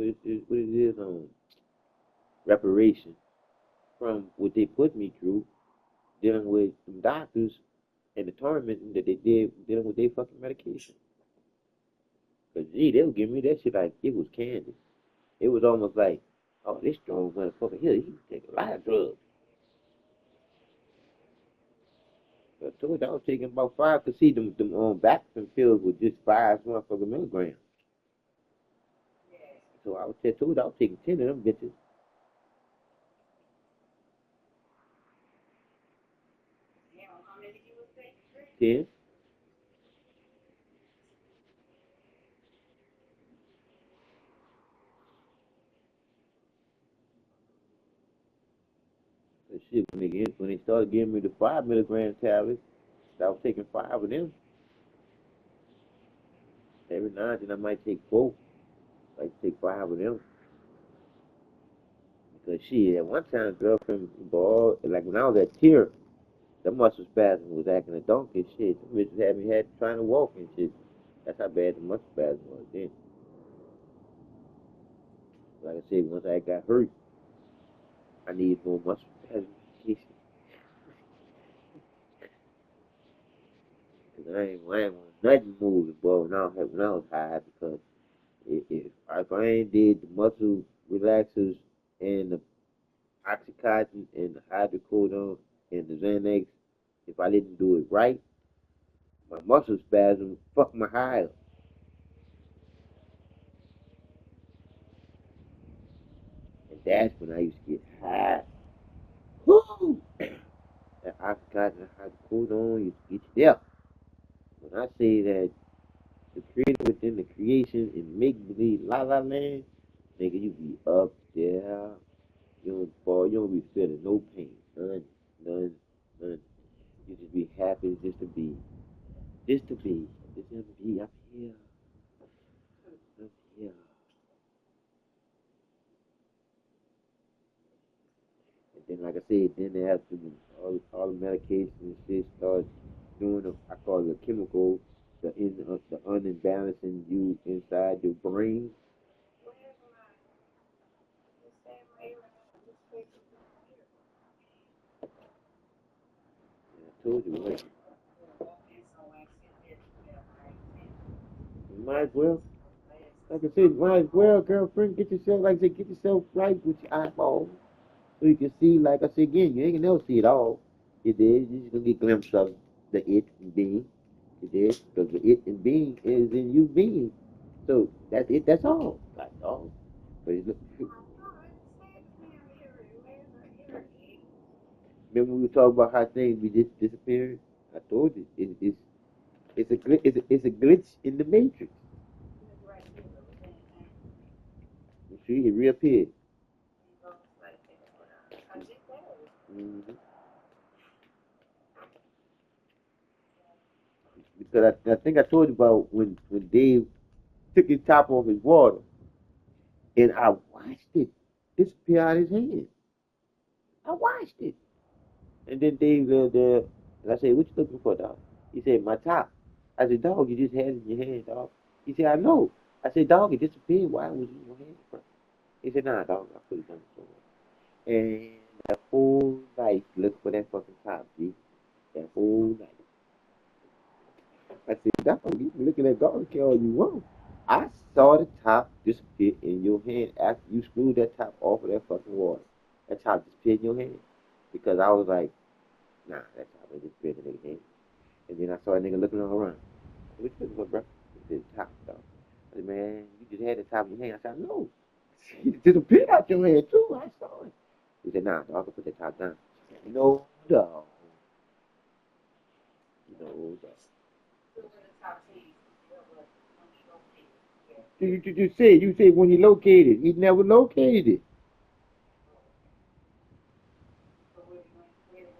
what it is, reparation from what they put me through, dealing with some doctors and the torment that they did dealing with their fucking medication. Cause gee, they would give me that shit like it was candy. It was almost like, oh, this strong motherfucker here, he take a lot of drugs. So I told you I was taking about 5, cause see them Bactrim pills were just 5 motherfucking milligrams. So I told you I was taking 10 of them bitches. Yeah. And shit, when they started giving me the 5 milligram tablets, I was taking 5 of them. Every now and then I might take 4. Like take 5 of them. Because shit, at one time, girlfriend, boy, like when I was at Tier, the muscle spasm was acting a donkey shit. Them bitches had me trying to walk and shit. That's how bad the muscle spasm was then. Like I said, once I got hurt, I needed more muscle spasm medication. Cause I ain't want nothing moving, boy, when I was high, because if I ain't did the muscle relaxers and the oxycontin and the hydrocodone and the Xanax, if I didn't do it right, my muscle spasm fucked my high up. And that's when I used to get high. Woo! That oxycontin and hydrocodone used to get you there. When I say that the creator within the creation and make believe la la land, nigga, you be up there. You don't fall, you don't be feeling no pain. None, none, none. You just be happy just to be. Just to be. Just to be up here. Up here. And then like I said, then they have to all the medication and shit start doing I call it a chemical, the unbalancing you inside your brain. And I told you, like, you might as well. Like I said, might as well, girlfriend, get yourself, like I said, get yourself right with your eyeballs. So you can see, like I said again, you ain't gonna never see it all. You did. You're just gonna get a glimpse of the it and being. You did. Because the it and being is in you being. So that's it, that's all. That's all. But remember we were talking about how things be just disappearing? I told you, it's a glitch in the matrix. You see, it reappeared. Mm-hmm. Because I think I told you about when Dave took his top off his water, and I watched it disappear out of his hand. I watched it. And then Dave there, and I said, "What you looking for, dog?" He said, "My top." I said, "Dog, you just had it in your hand, dog." He said, "I know." I said, "Dog, it disappeared. Why was it in your hand, bro?" He said, "Nah, dog, I put it on the floor." And that whole night, look for that fucking top, G. That whole night. I said, "Dog, you can look at that garbage can all you want." I saw the top disappear in your hand after you screwed that top off of that fucking water. That top disappeared in your hand. Because I was like, nah, that top ain't disappeared in the nigga's hand. And then I saw a nigga looking all around. What you looking for, bro? He said, top, dog. I said, man, you just had the top in your hand. I said, no. It disappeared out your hand, too. I saw it. He said, nah, dog, I can put that top down. I said, no, dog. No, dog. You said when he located. He never located it.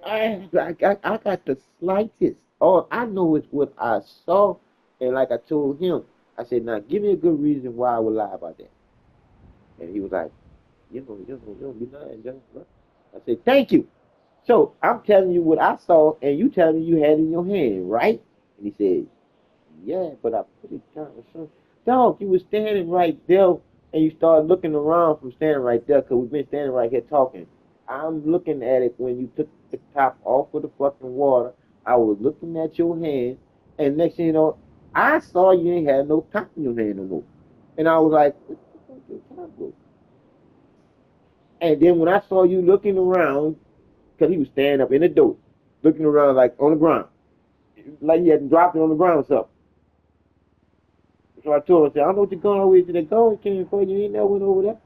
I got the slightest. All I know is what I saw, and like I told him, I said, now give me a good reason why I would lie about that. And he was like, you don't be lying, John. I said, thank you. So I'm telling you what I saw, and you telling me you had it in your hand, right? And he said, yeah, but I put it down. Son. Dog, you was standing right there and you start looking around from standing right there, because we've been standing right here talking. I'm looking at it when you took the top off of the fucking water. I was looking at your hand, and next thing you know, I saw you ain't had no top in your hand no more. And I was like, what the fuck your top go? And then when I saw you looking around, because he was standing up in the door, looking around like on the ground, like he had dropped it on the ground or something. So I told him, I said, I don't know what you're going over here to the goal. Came for you ain't never went over there.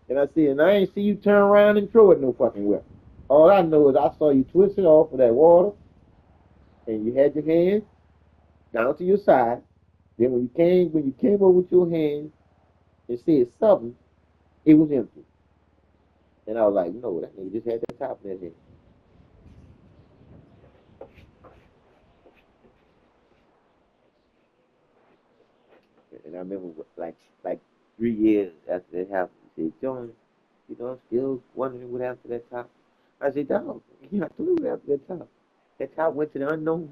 And I said, and I ain't see you turn around and throw it no fucking well. All I know is I saw you twist it off of that water, and you had your hands down to your side. Then when you came over with your hands and said something, it was empty. And I was like, no, that nigga just had the top of that head. And I remember like 3 years after that happened, he said, John, I'm still wondering what happened to that top. I said, dog, I told you what happened to that top. That top went to the unknown.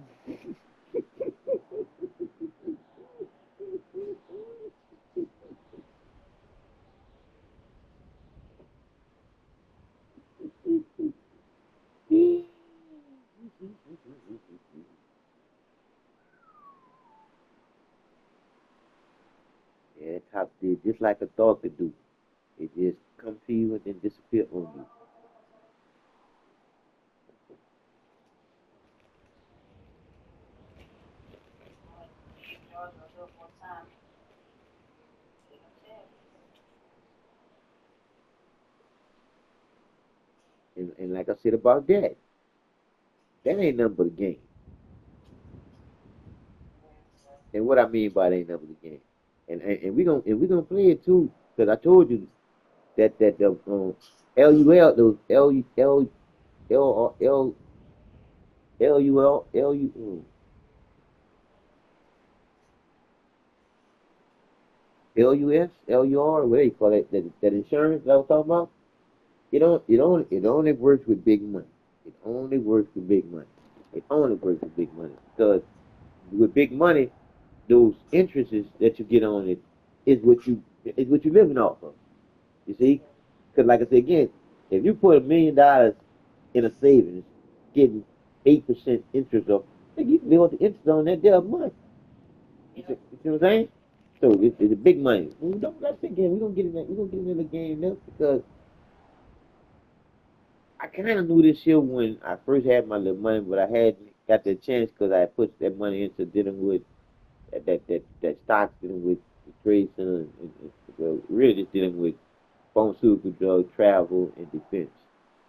Yeah, that top did just like a thought could do. It just come to you and then disappear on you. And like I said about that ain't nothing but a game. And what I mean by that ain't nothing but a game. And we gonna play it too, because I told you that the LUL those LUR, what do you call it? That insurance that I was talking about. It only works with big money. It only works with big money. It only works with big money because with big money, those interests that you get on it is what you living off of. You see, because like I said again, if you put $1 million in a savings, getting 8% interest off, think you can live with the interest on that there a month. You see what I'm saying? So it's a big money. We don't let's again. We don't get in that. We don't get in the game now because I kind of knew this year when I first had my little money, but I hadn't got the chance because I put that money into dealing with that stocks, dealing with the trade center, and well, really just dealing with pharmaceutical drugs, travel, and defense.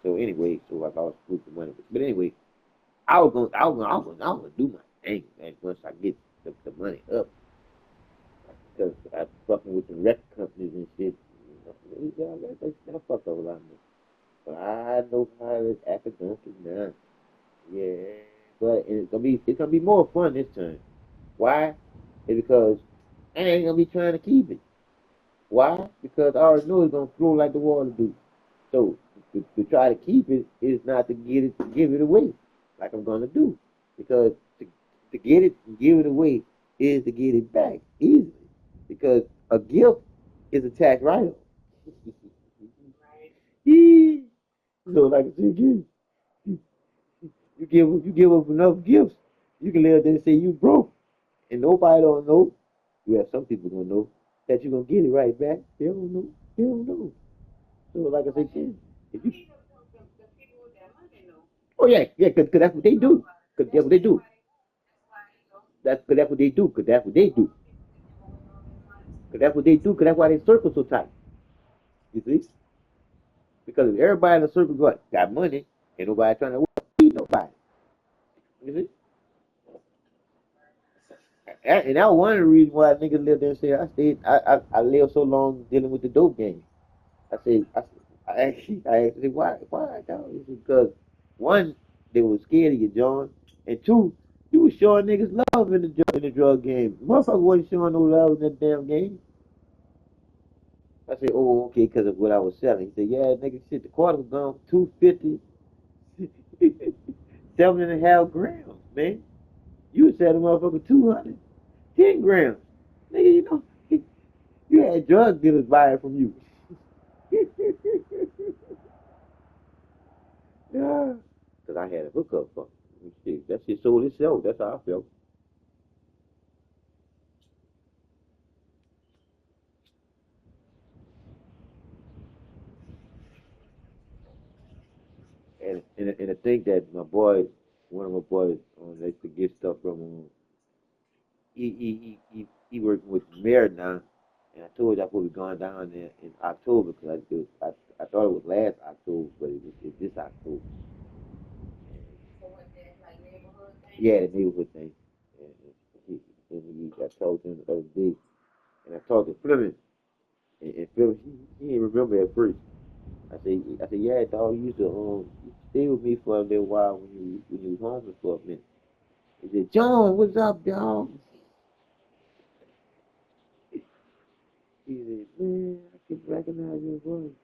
So anyway, so I lost group of money. But anyway, I was gonna do my thing, man. Once I get the money up, because I fucking with the record companies and shit. I fuck up a lot of money. But I know how this academic is now. Yeah, but it's gonna be more fun this time. Why? It's because I ain't gonna be trying to keep it. Why? Because I already know it's gonna flow like the water do. So to try to keep it is not to get it to give it away, like I'm gonna do. Because to get it and give it away is to get it back easily. Because a gift is a tax write-off. So like I said again, you give up enough gifts, you can live there and say you broke, and nobody don't know. Well, some people gonna know that you're gonna get it right back. They don't know. They don't know. So like I said, again, if you oh yeah, yeah, cause that's what they do. Cause that's what they do. That's what they do. Cause that's what they do. Cause that's what they do. Cause that's why they circle so tight. You see? Because if everybody in the circle got money, ain't nobody trying to feed nobody. You see? And that was one of the reasons why niggas lived there and said I lived so long dealing with the dope game. I said why dog? It's because one, they were scared of you, John, and two, you was showing niggas love in the drug game. Motherfucker wasn't showing no love in that damn game. I said, oh, okay, because of what I was selling. He said, yeah, nigga, shit, the quarter was gone 250, 7.5 grams, man. You said a motherfucker 210 grams. Nigga, you know, you had drug dealers buying from you. Yeah. Cause I had a hookup for shit. That shit sold itself. That's how I felt. And I think that my boy, one of my boys, they used to get stuff from him. He working with the mayor now, and I told you I supposed to be going down there in October because I thought it was last October, but it's this October. Yeah, the neighborhood thing. And, I told him the other day, and I talked to Fleming, and Fleming, he didn't remember at first. I said, yeah, dog, you stay with me for a little while when you was homeless for a minute. He said, John, what's up, dog? He said, man, I can recognize your voice.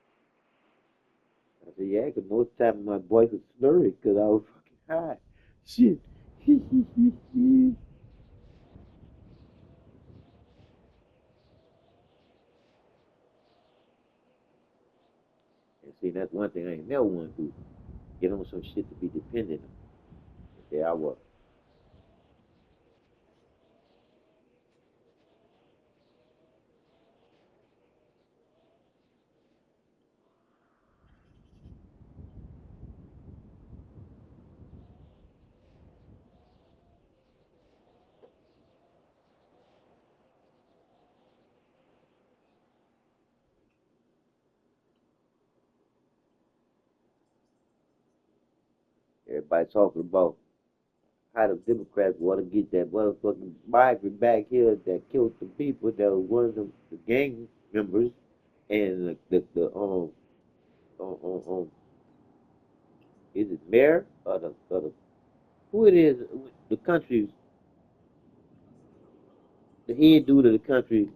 I said, yeah, 'cause most time my voice was slurry 'cause I was fucking high. Shit. And see, that's one thing I ain't never want to do. Get on some shit to be dependent on. There I was. Everybody talking about how the Democrats want to get that motherfucking migrant back here that killed the people that were one of the gang members and the is it mayor or the who it is the country's the head dude of the country.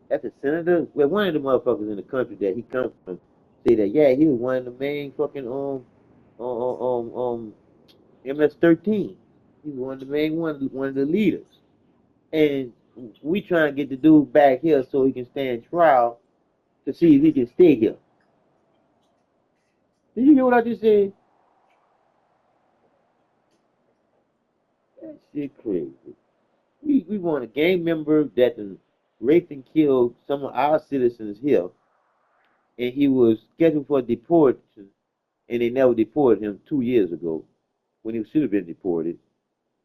That's a senator. Well, one of the motherfuckers in the country that he comes from say that yeah he was one of the main fucking MS-13. He was one of the main one of the leaders. And we trying to get the dude back here so he can stand trial to see if he can stay here. Did you hear what I just said? That shit crazy. We want a gang member that done raped and killed some of our citizens here, and he was scheduled for deportation, and they never deported him 2 years ago when he should have been deported.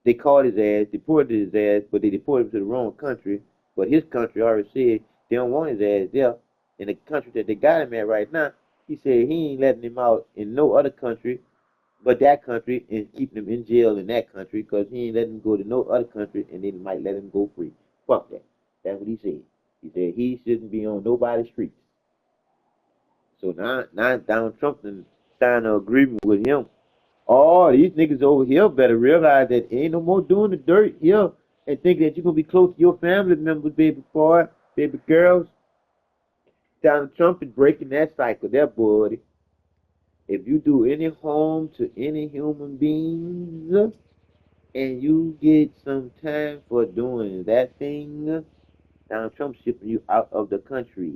They caught his ass, deported his ass, but they deported him to the wrong country. But his country already said they don't want his ass there. In the country that they got him at right now, he said he ain't letting him out in no other country but that country and keeping him in jail in that country because he ain't letting him go to no other country and they might let him go free. Fuck that. That's what he said. He said he shouldn't be on nobody's streets. So now Donald Trump is signing an agreement with him. Oh, these niggas over here better realize that ain't no more doing the dirt here and think that you're gonna be close to your family members, baby boy, baby girls. Donald Trump is breaking that cycle, that boy. If you do any harm to any human beings and you get some time for doing that thing, Donald Trump shipping you out of the country.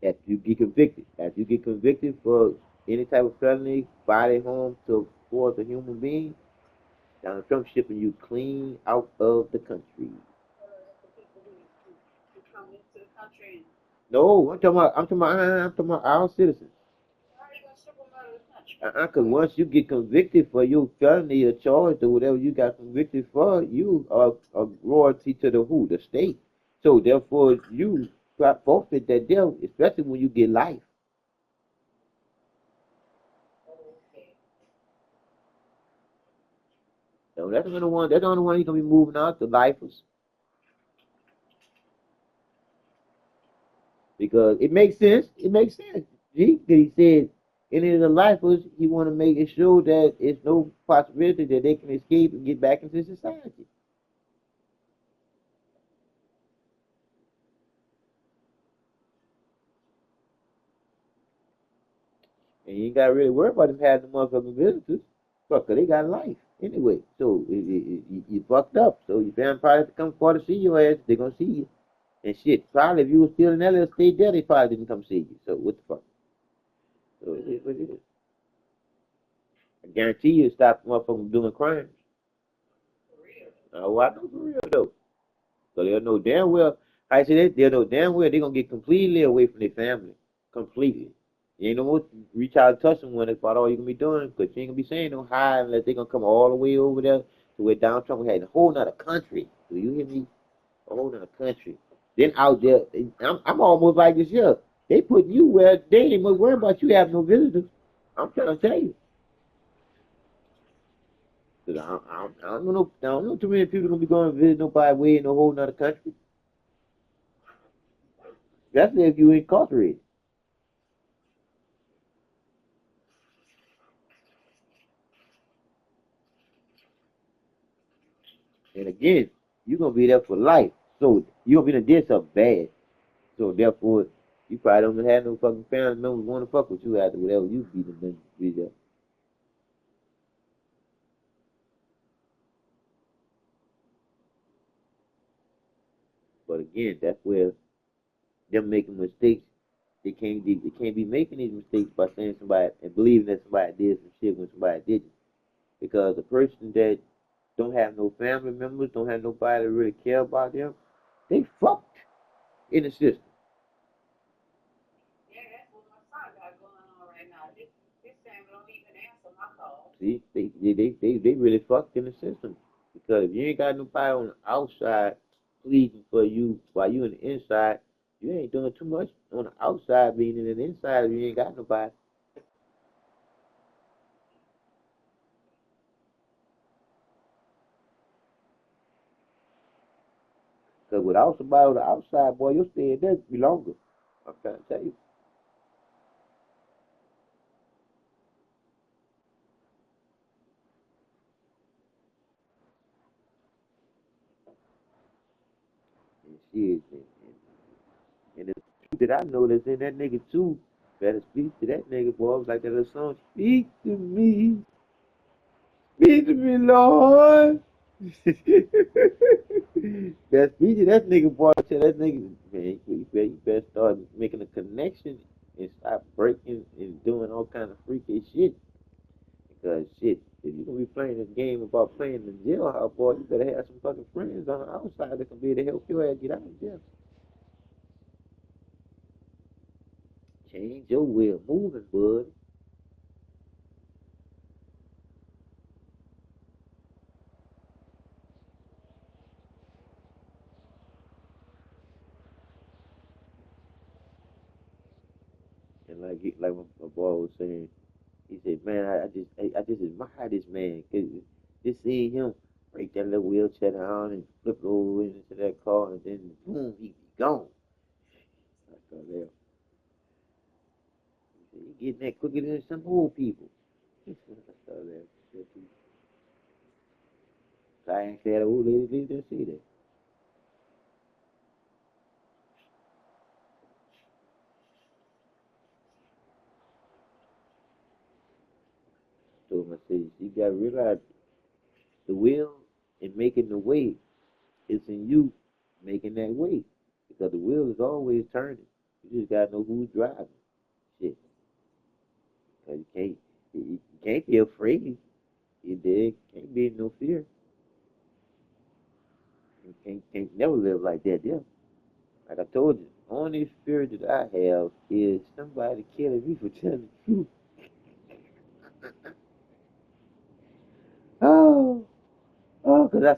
After you get convicted for any type of felony, body harm towards a human being, Donald Trump shipping you clean out of the country. No, I'm talking about our citizens. Because once you get convicted for your felony or charge or whatever you got convicted for, you are a royalty to the who? The state. So therefore, you forfeit that deal, especially when you get life. So that's the only one. That's the only one you're gonna be moving out the lifers because it makes sense. It makes sense. He said any of the lifers, he want to make it sure that it's no possibility that they can escape and get back into society. And you ain't got to really worry about them having the motherfucking visitors. Fuck, 'cause they got life anyway. So you fucked up. So your family probably have to come forward to see your ass. They gonna see you. And shit, probably if you was still in that little state there, they probably didn't come see you. So what the fuck? So it is what it is. I guarantee you it stop motherfuckers from doing crimes. Oh, I know for real though. So they'll know damn well. I say that they'll know damn well they're gonna get completely away from their family. Completely. You ain't no more reach out and touch them when it's about all you gonna be doing, because you ain't gonna be saying no hi unless they gonna come all the way over there to where Donald Trump had a whole nother country. Do you hear me? A whole nother country. Then out there, I'm almost like this here. They put you where they ain't much worried about you having no visitors. I'm trying to tell you. 'Cause I don't know too many people gonna be going to visit nobody way in a whole nother country. That's if you incarcerated. And again, you're gonna be there for life. So you're gonna be there something bad. So therefore, you probably don't have no fucking family members want to fuck with you after whatever you be there. But again, that's where them making mistakes. They can't be making these mistakes by saying somebody and believing that somebody did some shit when somebody didn't. Because a person that don't have no family members, don't have nobody that really care about them, they fucked in the system. See, they really fucked in the system. Because if you ain't got nobody on the outside pleading for you while you in the inside, you ain't doing too much on the outside being in the inside if you ain't got nobody. Because without somebody on the outside, boy, you'll stay in there be longer. I'm trying to tell you. And shit, and the truth that I know that's in that nigga too, better speak to that nigga, boy. I was like that little song, speak to me, Lord. That speech to that nigga, boy. Tell that nigga, man, you better start making a connection and stop breaking and doing all kind of freaky shit. Because shit, if you gonna be playing this game about playing in the jailhouse, boy, you better have some fucking friends on the outside that can be able to help your ass get out of jail. Change your way of moving, bud. And like my boy was saying, he said, man, I just admire this man. 'Cause just seeing him break that little wheelchair down and flip over into that car and then boom, he be gone. I thought, yeah, he getting that quicker than some old people. I thought that. I ain't said old lady didn't see that. So I said, you gotta realize the will and making the way is in you making that way. Because the wheel is always turning. You just gotta know who's driving. Shit. 'Cause you can't be afraid. You dig? Can't be in no fear. You can't never live like that, yeah. Like I told you, only fear that I have is somebody killing me for telling the truth. Oh, oh, cause I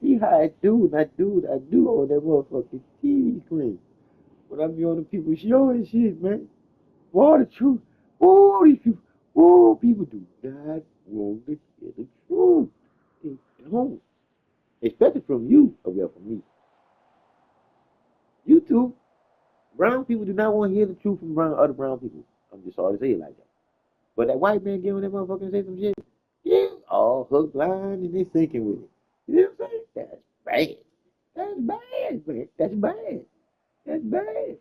see how I do, and I do what I do on that motherfucking TV screen. When I be on the people show and shit, man. For the truth. Oh, these people, oh, people do not want to hear the truth. They don't. Especially from you, or well, from me. You too. Brown people do not want to hear the truth from other brown people. I'm just sorry to say it like that. But that white man giving that motherfucker say some shit, yeah, all hook, line, and they thinking with it. You know what I'm saying? That's bad. That's bad, man. That's bad. That's bad.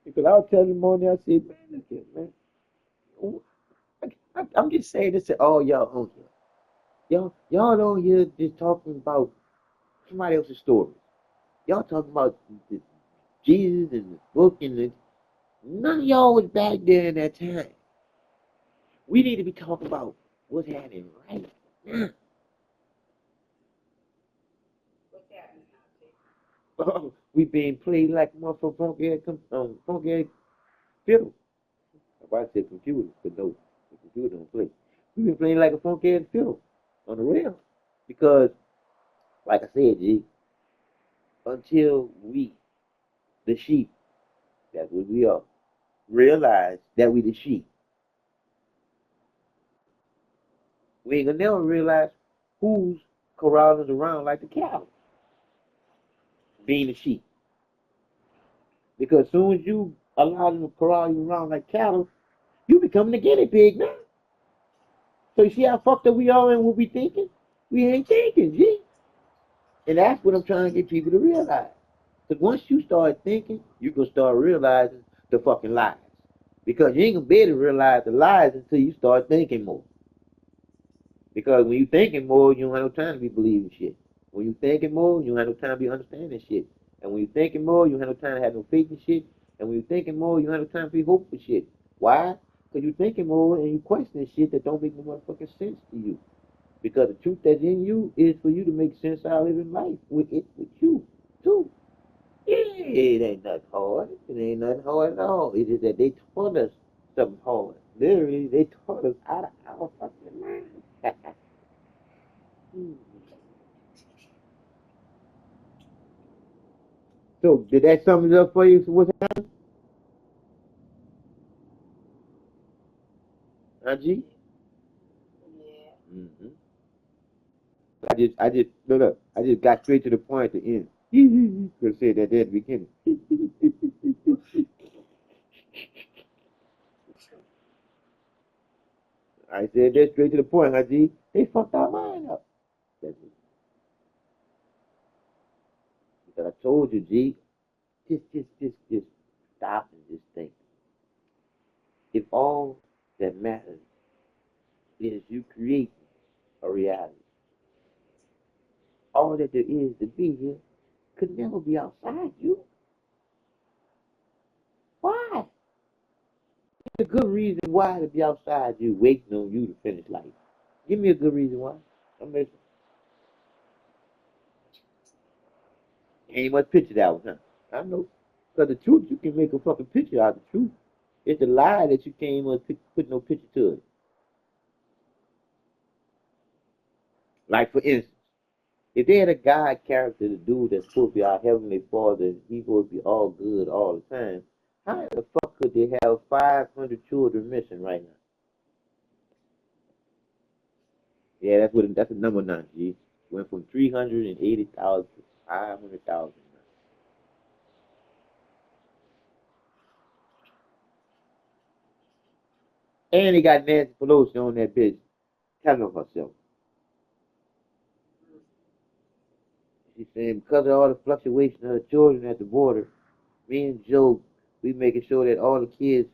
Because I was telling him on there, I said, man, look at man. I'm just saying this to all y'all on here. Y'all on here just talking about somebody else's story. Y'all talking about the Jesus and the book and the, none of y'all was back there in that time. We need to be talking about what's happening right now. We being played like motherfucking funky ass fiddle. If I said computer, but no, the computer don't play. We been playing like a funky ass fiddle on the rail. Because, like I said, G, until we, the sheep, that's what we are, realize that we the sheep, we ain't gonna never realize who's corralling us around like the cow, being the sheep. Because as soon as you allow them to corral you around like cattle, you become the guinea pig now. So you see how fucked up we are and what we thinking? We ain't thinking, G. And that's what I'm trying to get people to realize. Because once you start thinking, you can start realizing the fucking lies. Because you ain't gonna be able to realize the lies until you start thinking more. Because when you thinking more, you don't have no time to be believing shit. When you thinking more, you don't have no time to be understanding shit. And when you thinking more, you don't have no time to have no faith in shit. And when you thinking more, you don't have no time to be hopeful for shit. Why? Because you thinking more and you questioning shit that don't make no motherfucking sense to you. Because the truth that's in you is for you to make sense out of living life with it, with you, too. Yeah, it ain't nothing hard. It ain't nothing hard at all. It is that they taught us something hard. Literally, they taught us out of our fucking mind. So, did that sum it up for you? So what's happening, G? Mm-hmm. No, no. I just got straight to the point at the end. Could have said that there at the beginning. I said that straight to the point, huh, G? They fucked our mind up. That's it. Because I told you, G, just stop and just think. If all that matters is you create a reality, all that there is to be here could never be outside you. Why? It's a good reason why to be outside you, waiting on you to finish life. Give me a good reason why. I mean, ain't much picture that one, huh? I know. Because the truth, you can make a fucking picture out of the truth. It's the lie that you can't even put no picture to it. Like, for instance, if they had a God character, the dude that's supposed to be our heavenly father, he's supposed to be all good all the time, how the fuck could they have 500 children missing right now? Yeah, that's a number now, G. Went from 380,000 to 500,000. And he got Nancy Pelosi on that bitch telling herself. She's saying because of all the fluctuation of the children at the border, me and Joe, we making sure that all the kids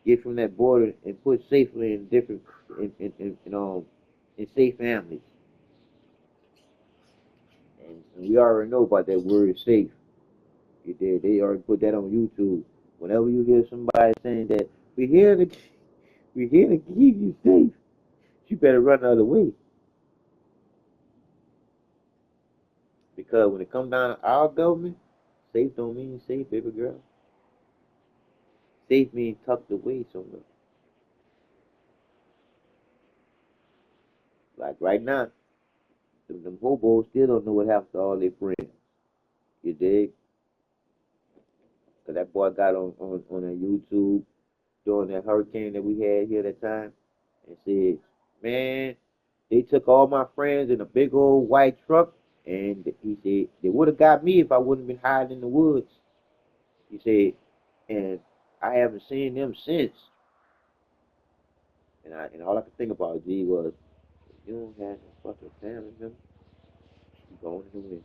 get from that border and put safely in different in safe families. And we already know about that word safe. You did. They already put that on YouTube. Whenever you hear somebody saying that we're here to keep you safe, you better run the other way. Because when it comes down to our government, safe don't mean safe, baby girl. Safe means tucked away somewhere. Like right now, them hobos still don't know what happened to all their friends. You dig? Cause that boy got on that YouTube during that hurricane that we had here that time and said, man, they took all my friends in a big old white truck and he said they would have got me if I wouldn't have been hiding in the woods. He said, and I haven't seen them since. And all I could think about, G, was if you don't have no fucking family member, you going in the wind.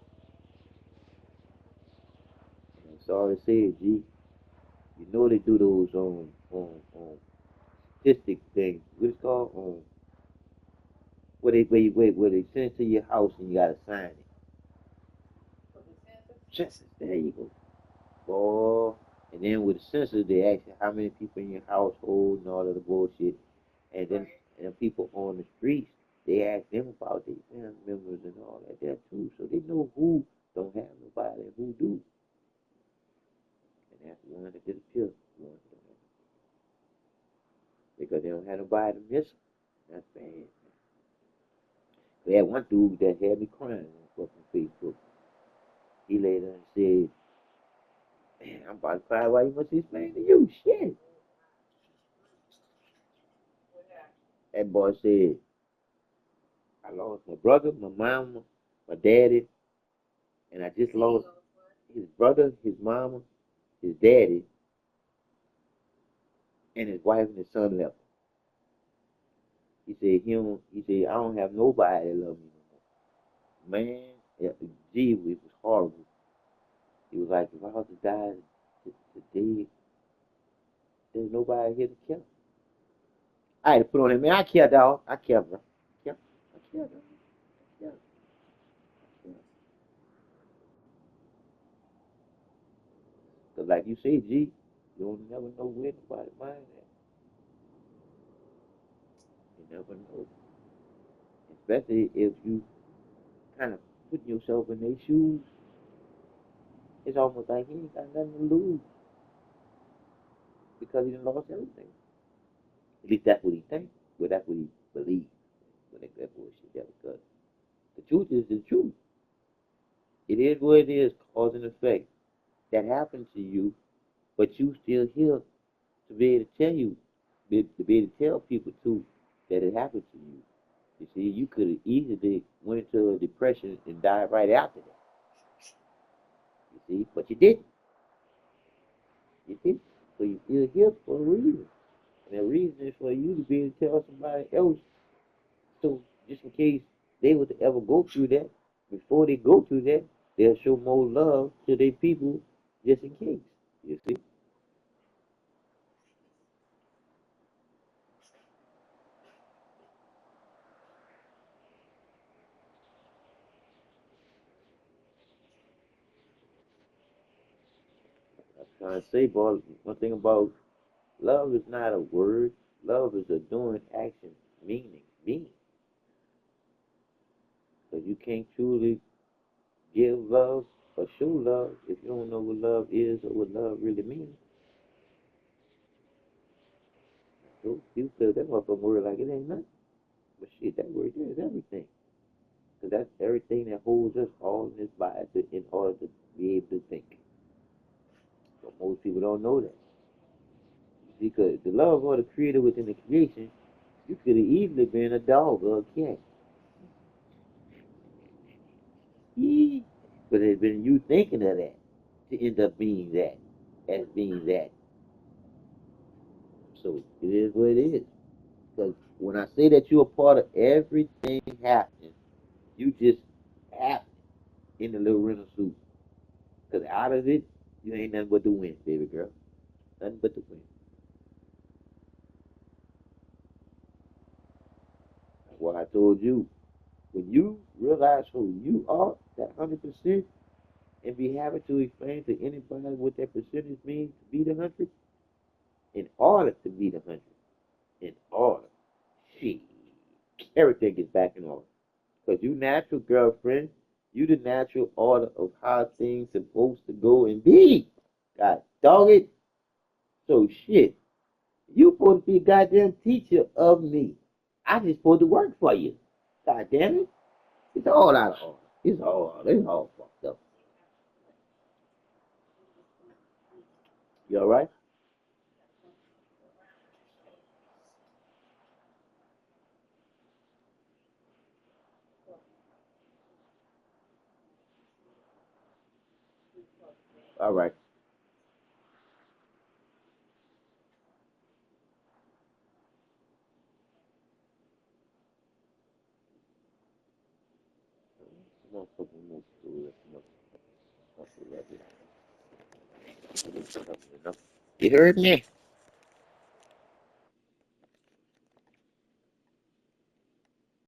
And sorry to say it, G. You know they do those on statistic thing. What it's called? Where they send it to your house and you gotta sign it. Census. There you go. Oh, and then with the census, they ask you how many people in your household and all of the bullshit. And then and people on the streets, they ask them about their family members and all that there too. So they know who don't have nobody and who do. And that's the one that disappears. The ones that don't have, because they don't have nobody to miss them. That's bad. We had one dude that had me crying on fucking Facebook. He later and said, "Man, I'm about to cry. Why you must explain to you? Shit." That boy said, "I lost my brother, my mama, my daddy, and I just lost his brother, his mama, his daddy, and his wife and his son left him." He said, "I don't have nobody that love me no more." Man, yeah, gee, it was horrible. He was like, "If I was to die today, there's nobody here to kill." I had to put on him, man. I care, dog. I care, bro. I care. I care, dog. I care. Because, like you say, G, you don't never know where nobody mind at. You never know. Especially if you kind of put yourself in their shoes. It's almost like he ain't got nothing to lose because he done lost everything. At least that's what he thinks. Well, that's what he believes. But that bullshit that because the truth is the truth. It is what it is, cause and effect. That happened to you, but you still here to be able to tell you, to be able to tell people too that it happened to you. You see, you could have easily went into a depression and died right after that. You see, but you didn't. You didn't. So you're still here for a reason. And the reason is for you to be able to tell somebody else. So just in case they were to ever go through that, before they go through that, they'll show more love to their people just in case. You see? I'm trying to say, boy, one thing about love is not a word. Love is a doing action, meaning, being. Because you can't truly give love or show love if you don't know what love is or what love really means. So you say that motherfucking word like it ain't nothing. But shit, that word there is everything. Because that's everything that holds us all in this body in order to be able to think. But most people don't know that. Because the love of the creator within the creation, you could have easily been a dog or a cat. But it's been you thinking of that to end up being that, as being that. So it is what it is. Because when I say that you're a part of everything happening, you just happen in the little rental suit. Because out of it, you ain't nothing but the wind, baby girl. Nothing but the wind. That's what I told you. When you realize who you are, that 100%, and be happy to explain to anybody what that percentage means to be the 100, in order to be the 100, in order, she, everything is back in order. Because you natural girlfriend, you the natural order of how things supposed to go and be. God dog it. So shit, you supposed to be a goddamn teacher of me. I just supposed to work for you. God damn it. It's all out of order. It's all fucked up. You alright? Alright. You heard me?